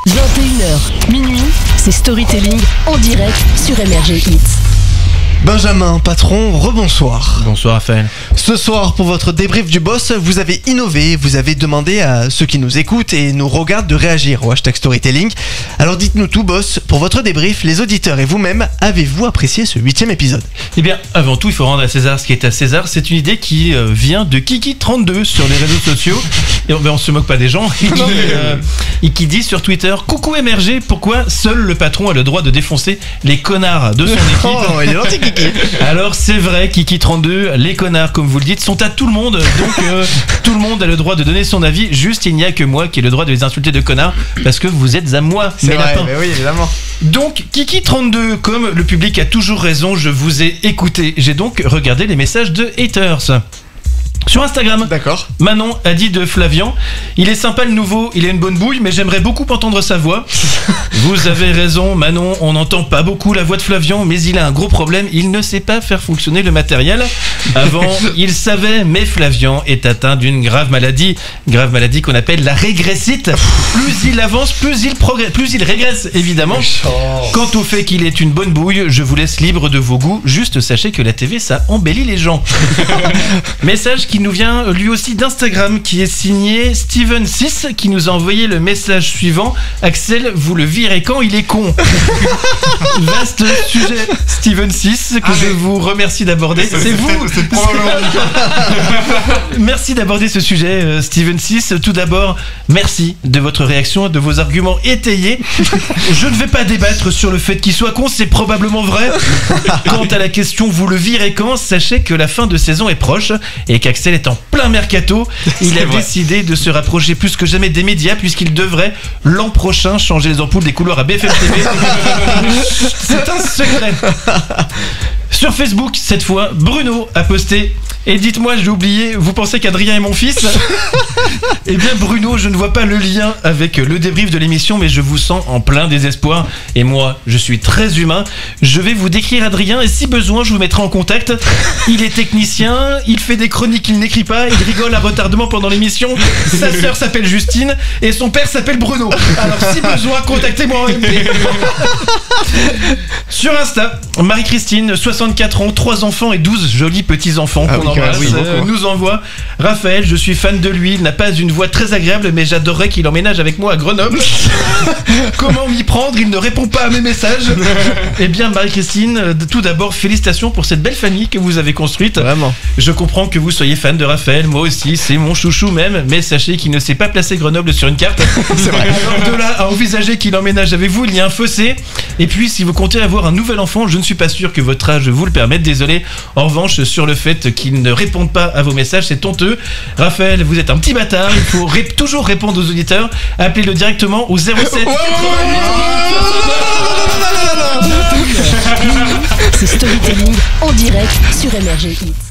21h, minuit, c'est Storytelling en direct sur Énergie Hits. Benjamin, patron, rebonsoir. Bonsoir Raphaël. Ce soir, pour votre débrief du boss, vous avez innové, vous avez demandé à ceux qui nous écoutent et nous regardent de réagir au hashtag Storytelling. Alors dites-nous tout, boss, pour votre débrief, les auditeurs et vous-même, avez-vous apprécié ce 8e épisode? Eh bien, avant tout, il faut rendre à César ce qui est à César. C'est une idée qui vient de Kiki32 sur les réseaux sociaux. Et on se moque pas des gens. Qui dit sur Twitter: coucou MRG, pourquoi seul le patron a le droit de défoncer les connards de son équipe? Oh, il est gentil, Kiki. Alors c'est vrai, Kiki32, les connards, comme vous le dites, sont à tout le monde. Donc tout le monde a le droit de donner son avis. Juste, il n'y a que moi qui ai le droit de les insulter de connards parce que vous êtes à moi, C'est mes vrai, lapins. mais oui, évidemment. Donc Kiki32, comme le public a toujours raison, je vous ai écouté. J'ai donc regardé les messages de haters. Sur Instagram, D'accord. Manon a dit de Flavian: il est sympa le nouveau, il a une bonne bouille, mais j'aimerais beaucoup entendre sa voix. Vous avez raison Manon, on n'entend pas beaucoup la voix de Flavian, mais il a un gros problème, il ne sait pas faire fonctionner le matériel. Avant, il savait, mais Flavian est atteint d'une grave maladie qu'on appelle la régressite. Plus il avance, plus il régresse, évidemment. Quant au fait qu'il est une bonne bouille, je vous laisse libre de vos goûts, juste sachez que la TV, ça embellit les gens. Message qui nous vient lui aussi d'Instagram, qui est signé Steven6, qui nous a envoyé le message suivant: Axel, vous le virez quand il est con. Vaste sujet, Steven6, que je vous remercie d'aborder. C'est vous. Merci d'aborder ce sujet, Steven6. Tout d'abord, merci de votre réaction, de vos arguments étayés. Je ne vais pas débattre sur le fait qu'il soit con, c'est probablement vrai. Quant à la question vous le virez quand, sachez que la fin de saison est proche et qu'Axel est en plein mercato. Il a décidé de se rapprocher plus que jamais des médias, puisqu'il devrait l'an prochain changer les ampoules des couleurs à BFM TV. C'est un secret. Sur Facebook, cette fois, Bruno a posté: et dites-moi, j'ai oublié, vous pensez qu'Adrien est mon fils? Eh bien Bruno, je ne vois pas le lien avec le débrief de l'émission, mais je vous sens en plein désespoir. Et moi, je suis très humain. Je vais vous décrire Adrien, et si besoin, je vous mettrai en contact. Il est technicien, il fait des chroniques qu'il n'écrit pas, il rigole à retardement pendant l'émission. Sa sœur s'appelle Justine, et son père s'appelle Bruno. Alors si besoin, contactez-moi en MP. Sur Insta, Marie-Christine, 64 ans, 3 enfants et 12 jolis petits-enfants qu'on embrasse, nous envoie: Raphaël, je suis fan de lui, il n'a pas une voix très agréable, mais j'adorerais qu'il emménage avec moi à Grenoble. Comment m'y prendre? Il ne répond pas à mes messages. Eh bien Marie-Christine, tout d'abord, félicitations pour cette belle famille que vous avez construite. Vraiment. Je comprends que vous soyez fan de Raphaël, moi aussi, c'est mon chouchou même, mais sachez qu'il ne sait pas placer Grenoble sur une carte. C'est vrai. Alors de là à envisager qu'il emménage avec vous, il y a un fossé. Et puis si vous comptez avoir un nouvel enfant, je ne suis pas sûr que votre âge vous le permette, désolé. En revanche, sur le fait qu'il ne réponde pas à vos messages, c'est honteux. Raphaël, vous êtes un petit bâtard, il faut toujours répondre aux auditeurs. Appelez-le directement au 07 88. C'est Storytelling en direct sur Énergie Hits.